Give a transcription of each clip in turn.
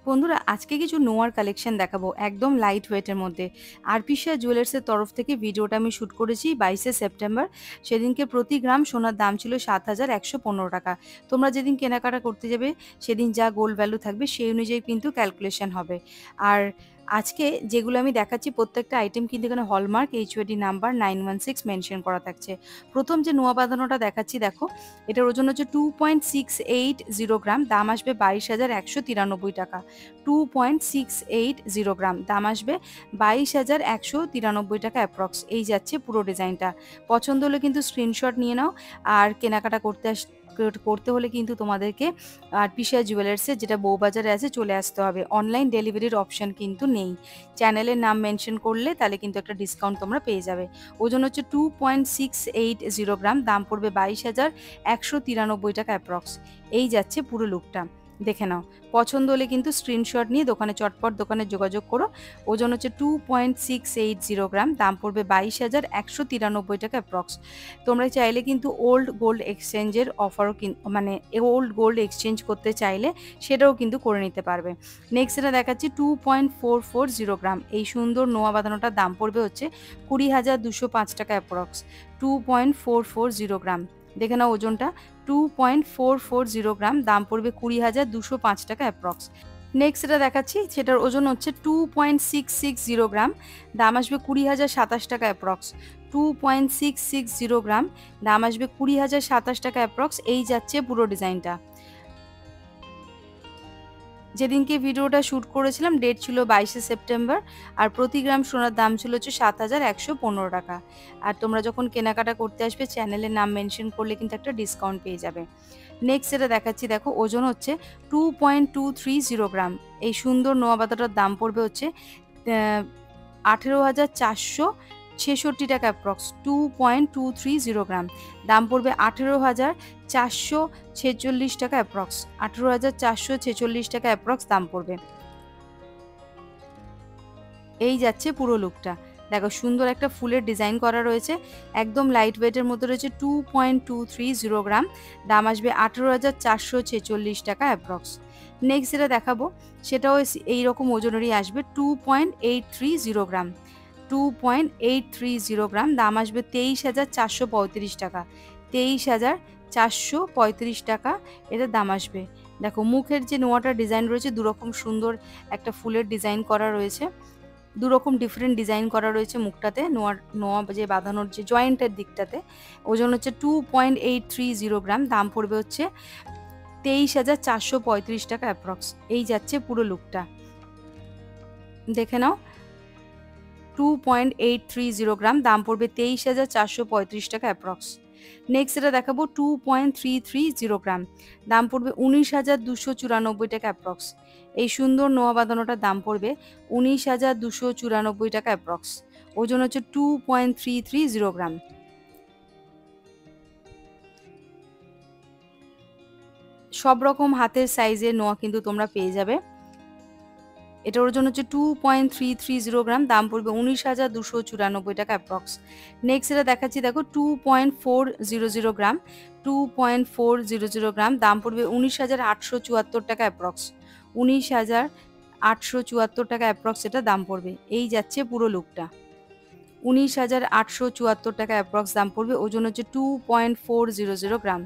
বন্ধুরা আজকে কিছু নোয়ার কালেকশন দেখাবো একদম লাইট ওয়েটের মধ্যে। আরপিসিয়া জুয়েলার্সের তরফ থেকে ভিডিওটা আমি শ্যুট করেছি 22শে সেপ্টেম্বর। সেদিনকে প্রতি গ্রাম সোনার দাম ছিল ৭,১১৫ টাকা। তোমরা যেদিন কেনাকাটা করতে যাবে সেদিন যা গোল্ড ভ্যালু থাকবে সেই অনুযায়ী কিন্তু ক্যালকুলেশন হবে। আর আজকে যেগুলো আমি দেখাচ্ছি প্রত্যেকটা আইটেম কিন্তু এখানে হলমার্ক এইচওআইডি নাম্বার 916 মেনশন করা থাকছে। প্রথম যে নোয়া বাঁধানোটা দেখাচ্ছি দেখো, এটার ওজন হচ্ছে 2.680 গ্রাম, দাম আসবে 22,193 টাকা। 2.680 গ্রাম, দাম আসবে 22,193 টাকা অ্যাপ্রক্স। এই যাচ্ছে পুরো ডিজাইনটা। পছন্দ হলে কিন্তু স্ক্রিনশট নিয়ে নাও। আর কেনাকাটা করতে হলে কিন্তু তোমাদেরকে আরপিসিয়া জুয়েলার্সে, যেটা বউবাজারে আছে, চলে আসতে হবে। অনলাইন ডেলিভারির অপশন কিন্তু নেই। চ্যানেলের নাম মেনশন করলে তাহলে কিন্তু একটা ডিসকাউন্ট তোমরা পেয়ে যাবে। ওজন হচ্ছে 2.680 গ্রাম, দাম পড়বে 22,193 টাকা অ্যাপ্রক্স। এই যাচ্ছে পুরো লুকটা, দেখে নাও। পছন্দ হলে কিন্তু স্ক্রিনশট নিয়ে চটপট দোকানে যোগাযোগ করো। ওজন হচ্ছে 2.680 গ্রাম, দাম পড়বে 22,193 টাকা অ্যাপ্রক্স। তোমরা চাইলে কিন্তু ওল্ড গোল্ড এক্সচেঞ্জের অফারও মানে ওল্ড গোল্ড এক্সচেঞ্জ করতে চাইলে সেটাও কিন্তু করে নিতে পারবে। নেক্সট এটা দেখাচ্ছি 2.440 গ্রাম। এই সুন্দর নোয়া বাঁধানোটার দাম পড়বে হচ্ছে 20,205 টাকা অ্যাপ্রক্স। 2.440 গ্রাম, দেখে নাও ওজনটা। 2.440 গ্রাম, দাম পড়বে 20,205 টাকা অ্যাপ্রক্স। নেক্সট এটা দেখাচ্ছি, সেটার ওজন হচ্ছে 2.660 গ্রাম, দাম আসবে 20,027 টাকা অ্যাপ্রক্স। 2.660 গ্রাম, দাম আসবে 20,027 টাকা অ্যাপ্রক্স। এই যাচ্ছে পুরো ডিজাইনটা। যেদিনকে ভিডিওটা শ্যুট করেছিলাম ডেট ছিল 22শে সেপ্টেম্বর। আর প্রতি গ্রাম সোনার দাম ছিল হচ্ছে ৭,১১৫ টাকা। আর তোমরা যখন কেনাকাটা করতে আসবে চ্যানেলের নাম মেনশন করলে কিন্তু একটা ডিসকাউন্ট পেয়ে যাবে। নেক্সট যেটা দেখাচ্ছি দেখো, ওজন হচ্ছে 2.230 গ্রাম। এই সুন্দর নোয়া পাতাটার দাম পড়বে হচ্ছে 18,466 টাকা অ্যাপ্রক্স। 2.230 গ্রাম, দাম পড়বে 18,446 টাকা অ্যাপ্রক্স। 18,446 টাকা অ্যাপ্রক্স দাম পড়বে। এই যাচ্ছে পুরো লুকটা। দেখো সুন্দর একটা ফুলের ডিজাইন করা রয়েছে, একদম লাইট ওয়েটের মধ্যে রয়েছে। 2.230 গ্রাম, দাম আসবে 18,446 টাকা অ্যাপ্রক্স। নেক্সট যেটা দেখাবো সেটাও এইরকম ওজনেরই আসবে। 2.830 গ্রাম। 2.830 গ্রাম, দাম আসবে 23,435 টাকা। 23,435 টাকা এটার দাম আসবে। দেখো মুখের যে নোয়াটার ডিজাইন রয়েছে দুরকম সুন্দর একটা ফুলের ডিজাইন করা রয়েছে। দুরকম ডিফারেন্ট ডিজাইন করা রয়েছে মুখটাতে, নোয়া যে বাঁধানোর যে জয়েন্টের দিকটাতে। ওজন হচ্ছে 2.830 গ্রাম, দাম পড়বে হচ্ছে 23,435 টাকা অ্যাপ্রক্স। এই যাচ্ছে পুরো লুকটা, দেখে নাও। 2.830 গ্রাম, দাম পড়বে 23,435 টাকা অ্যাপ্রক্স। নেক্সট এটা দেখাবো 2.330 গ্রাম, দাম পড়বে 19,294 টাকা অ্যাপ্রক্স। এই সুন্দর নোয়া বাঁধানোটার দাম পড়বে 19,294 টাকা অ্যাপ্রক্স। ওজন হচ্ছে 2.330 গ্রাম। সব রকম হাতের সাইজের নোয়া কিন্তু তোমরা পেয়ে যাবে। এটার ওজন হচ্ছে 2.330 গ্রাম, দাম পড়বে 19,294 টাকা অ্যাপ্রক্স। নেক্সট এটা দেখাচ্ছি দেখো 2.400 গ্রাম। 2.400 গ্রাম, দাম পড়বে 19,874 টাকা অ্যাপ্রক্স। 19,874 টাকা অ্যাপ্রক্স এটা দাম পড়বে। এই যাচ্ছে পুরো লুকটা। 19,874 টাকা অ্যাপ্রক্স দাম পড়বে। ওজন হচ্ছে 2.400 গ্রাম।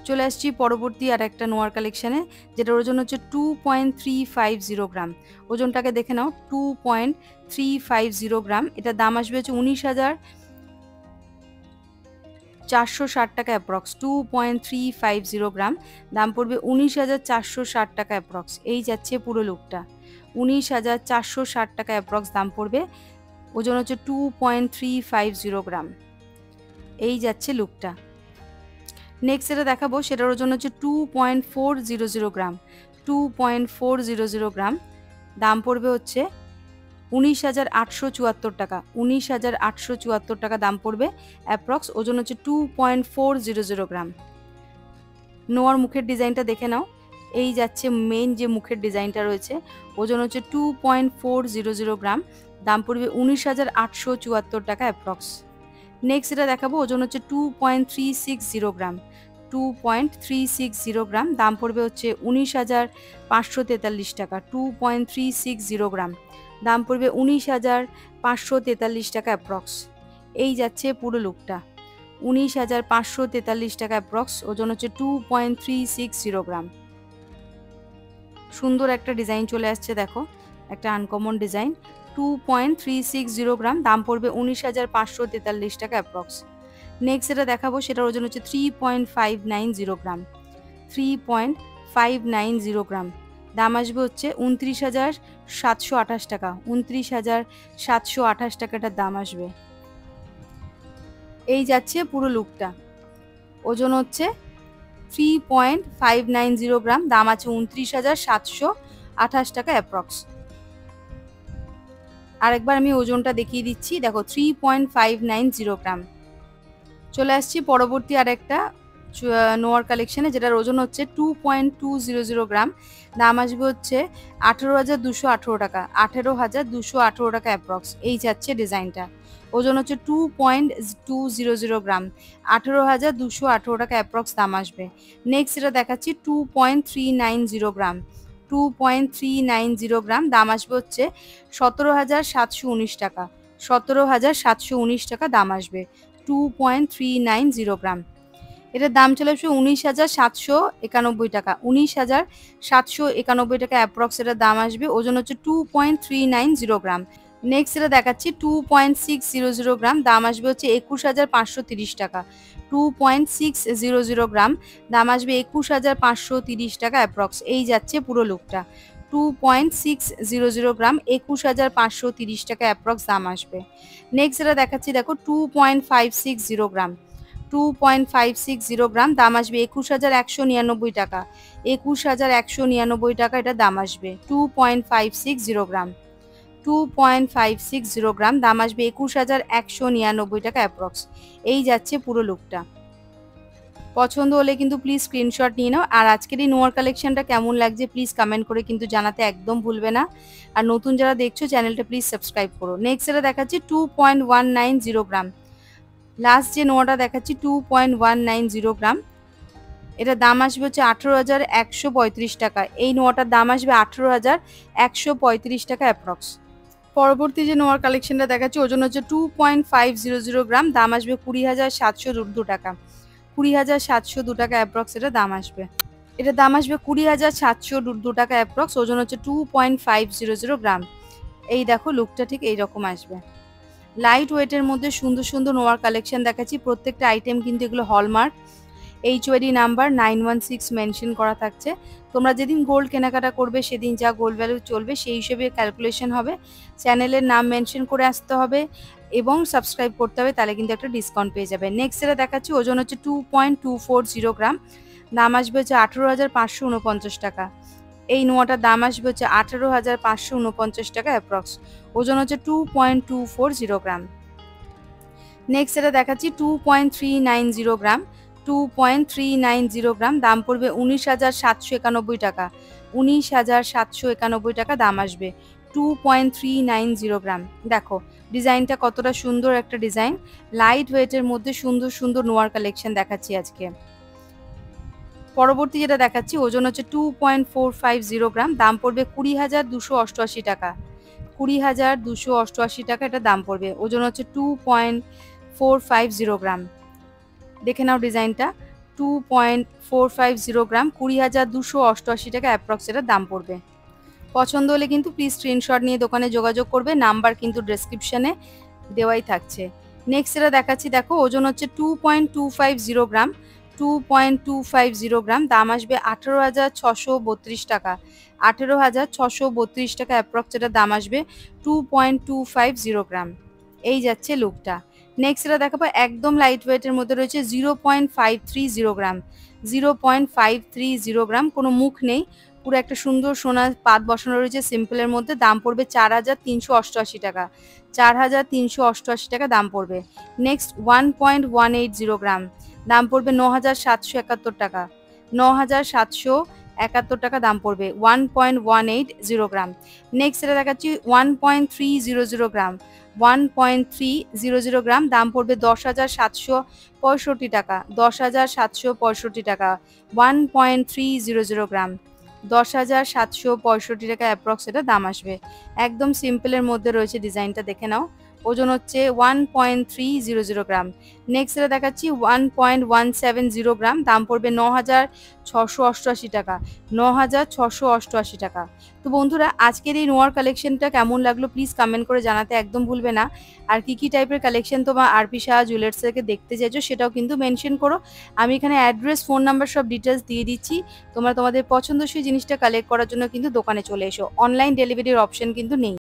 চলে আসছি পরবর্তী আর একটা নোয়ার কালেকশানে, যেটার ওজন হচ্ছে 2.350 গ্রাম। ওজনটাকে দেখে নাও, 2.350 গ্রাম। এটার দাম আসবে হচ্ছে 19,460 টাকা অ্যাপ্রক্স। 2.350 গ্রাম, দাম পড়বে 19,460 টাকা অ্যাপ্রক্স। এই যাচ্ছে পুরো লুকটা। 19,460 টাকা অ্যাপ্রক্স দাম পড়বে। ওজন হচ্ছে 2.350 গ্রাম। এই যাচ্ছে লুকটা। নেক্সট যেটা দেখাবো সেটার ওজন হচ্ছে 2.400 গ্রাম। 2.400 গ্রাম, দাম পড়বে হচ্ছে 19,874 টাকা। 19,874 টাকা দাম পড়বে অ্যাপ্রক্স। ওজন হচ্ছে 2.400 গ্রাম। নোয়ার মুখের ডিজাইনটা দেখে নাও। এই যাচ্ছে মেন যে মুখের ডিজাইনটা রয়েছে। ওজন হচ্ছে 2.400 গ্রাম, দাম পড়বে 19,874 টাকা অ্যাপ্রক্স। নেক্সট এটা দেখাবো, ওজন হচ্ছে 2.360 গ্রাম। 2.360 গ্রাম, দাম পড়বে হচ্ছে 19,543 টাকা। 2.360 গ্রাম, দাম পড়বে 19,543 টাকা অ্যাপ্রক্স। এই যাচ্ছে পুরো লুকটা, 19,543 টাকা অ্যাপ্রক্স। ওজন হচ্ছে 2.360 গ্রাম। সুন্দর একটা ডিজাইন চলে আসছে, দেখো একটা আনকমন ডিজাইন। 2.360 গ্রাম, দাম পড়বে 19,543 টাকা অ্যাপ্রক্স। নেক্সট যেটা দেখাবো সেটার ওজন হচ্ছে 3.590 গ্রাম। 3.590 গ্রাম, দাম আসবে হচ্ছে 29,728 টাকা। 29,728 টাকাটার দাম আসবে। এই যাচ্ছে পুরো লুকটা, ওজন হচ্ছে 3.590 গ্রাম, দাম আছে 29,728 টাকা অ্যাপ্রক্স। আরেকবার আমি ওজনটা দেখিয়ে দিচ্ছি, দেখো 3.590 গ্রাম। চলে আসছি পরবর্তী আরেকটা নোয়ার কালেকশানে, যেটার ওজন হচ্ছে 2.200 গ্রাম, দাম আসবে হচ্ছে 18,218 টাকা। 18,218 টাকা অ্যাপ্রক্স। এই যাচ্ছে ডিজাইনটা, ওজন হচ্ছে 2.200 গ্রাম, 18,218 টাকা অ্যাপ্রক্স দাম আসবে। নেক্সট এটা দেখাচ্ছি 2.390 গ্রাম। 2.390 গ্রাম, দাম আসবে হচ্ছে 17,719 টাকা। 17,719 টাকা দাম আসবে। 2.390 গ্রাম, এটার দাম চলে আসবে 19,791 টাকা। 19,791 টাকা অ্যাপ্রক্স এটার দাম আসবে। ওজন হচ্ছে 2.390 গ্রাম। নেক্সট এটা দেখাচ্ছি 2.600 গ্রাম, দাম আসবে হচ্ছে 21,530 টাকা। 2.600 গ্রাম, দাম আসবে 21,530 টাকা অ্যাপ্রক্স। এই যাচ্ছে পুরো লুকটা, 2.600 গ্রাম, 21,530 টাকা অ্যাপ্রক্স দাম আসবে। নেক্সট এটা দেখাচ্ছি, দেখো 2.560 গ্রাম। 2.560 গ্রাম, দাম আসবে 21,199 টাকা। 21,199 টাকা এটা দাম আসবে। 2.560 গ্রাম। 2.560 গ্রাম, দাম আসবে 21,199 টাকা অ্যাপ্রক্স। এই যাচ্ছে পুরো লুকটা। পছন্দ হলে কিন্তু প্লিজ স্ক্রিনশট নিয়ে নাও। আর আজকের এই নোয়ার কালেকশনটা কেমন লাগছে প্লিজ কমেন্ট করে কিন্তু জানাতে একদম ভুলবে না। আর নতুন যারা দেখছো চ্যানেলটা প্লিজ সাবস্ক্রাইব করো। নেক্সট এটা দেখাচ্ছি 2.190 গ্রাম। লাস্ট যে নোয়াটা দেখাচ্ছি 2.190 গ্রাম, এটার দাম আসবে হচ্ছে 18,135 টাকা। এই নোয়াটার দাম আসবে 18,135 টাকা অ্যাপ্রক্স। পরবর্তী যে নোয়ার কালেকশনটা দেখাচ্ছি ওজন হচ্ছে 2.500 গ্রাম, দাম আসবে 20,702 টাকা। 20,702 টাকা অ্যাপ্রক্স এটা দাম আসবে। এটার দাম আসবে 20,702 টাকা অ্যাপ্রক্স। ওজন হচ্ছে 2.500 গ্রাম। এই দেখো লুকটা ঠিক এইরকম আসবে। লাইট ওয়েটের মধ্যে সুন্দর সুন্দর নোয়ার কালেকশন দেখাচ্ছি। প্রত্যেকটা আইটেম কিন্তু এগুলো হলমার্ক। HOD নাম্বার 916 মেনশন করা থাকছে। তোমরা যেদিন গোল্ড কেনাকাটা করবে সেদিন যা গোল্ড ভ্যালু চলবে সেই হিসেবে ক্যালকুলেশন হবে। চ্যানেলের নাম মেনশন করে আসতে হবে এবং সাবস্ক্রাইব করতে হবে, তাহলে কিন্তু একটা ডিসকাউন্ট পেয়ে যাবে। নেক্সট এটা দেখাচ্ছি, ওজন হচ্ছে 2.240 গ্রাম, দাম আসবে হচ্ছে 18,549 টাকা। এই নোয়াটার দাম আসবে হচ্ছে 18,549 টাকা অ্যাপ্রক্স। ওজন হচ্ছে 2.240 গ্রাম। নেক্সট এটা দেখাচ্ছি 2.390 গ্রাম। 2.390 গ্রাম, দাম পড়বে 19,791 টাকা। 19,791 টাকা দাম আসবে। 2.390 গ্রাম। দেখো ডিজাইনটা কতটা সুন্দর একটা ডিজাইন। লাইট ওয়েটের মধ্যে সুন্দর সুন্দর নোয়ার কালেকশন দেখাচ্ছি আজকে। পরবর্তী যেটা দেখাচ্ছি ওজন হচ্ছে 2.450 গ্রাম, দাম পড়বে 20,288 টাকা। 20,288 টাকা এটা দাম পড়বে। ওজন হচ্ছে 2.450 গ্রাম। দেখে নাও ডিজাইনটা, 2.450 গ্রাম, 20,288 টাকা অ্যাপ্রক্স এটার দাম পড়বে। পছন্দ হলে কিন্তু প্লিজ স্ক্রিনশট নিয়ে দোকানে যোগাযোগ করবে, নাম্বার কিন্তু ডেসক্রিপশনে দেওয়াই থাকছে। নেক্সট এটা দেখাচ্ছি, দেখো ওজন হচ্ছে 2.250 গ্রাম। 2.250 গ্রাম, দাম আসবে 18,632 টাকা। 18,632 টাকা অ্যাপ্রক্স এটার দাম আসবে। 2.250 গ্রাম। এই যাচ্ছে লুকটা। নেক্সট এটা দেখাবো একদম লাইট ওয়েটের মধ্যে রয়েছে 0.530 গ্রাম। 0.530 গ্রাম, কোনো মুখ নেই, পুরো একটা সুন্দর সোনার পাত বসানো রয়েছে সিম্পলের মধ্যে। দাম পড়বে 4,388 টাকা। 4,388 টাকা দাম পড়বে। নেক্সট 1.180 গ্রাম, দাম পড়বে 9,771 টাকা। 9,771 টাকা দাম পড়বে। 1.180 গ্রাম। নেক্সট এটা দেখাচ্ছি 1.300 গ্রাম। 1.300 গ্রাম, দাম পড়বে 10,765 টাকা। 10,765 টাকা, 1.300 গ্রাম, 10,765 টাকা অ্যাপ্রক্স এটা দাম আসবে। একদম সিম্পলের মধ্যে রয়েছে ডিজাইনটা, দেখে নাও। ওজন হচ্ছে 1.300 গ্রাম। নেক্সট এটা দেখাচ্ছি 1.170 গ্রাম, দাম পড়বে 9,688 টাকা। 9,688 টাকা। তো বন্ধুরা, আজকের এই নোয়ার কালেকশনটা কেমন লাগলো প্লিজ কমেন্ট করে জানাতে একদম ভুলবে না। আর কি টাইপের কালেকশন তোমার আরপি শাহ জুয়েলার্স থেকে দেখতে চাইছো সেটাও কিন্তু মেনশন করো। আমি এখানে অ্যাড্রেস, ফোন নাম্বার সব ডিটেলস দিয়ে দিচ্ছি। তোমরা তোমাদের পছন্দসই জিনিসটা কালেক্ট করার জন্য কিন্তু দোকানে চলে এসো। অনলাইন ডেলিভারির অপশন কিন্তু নেই।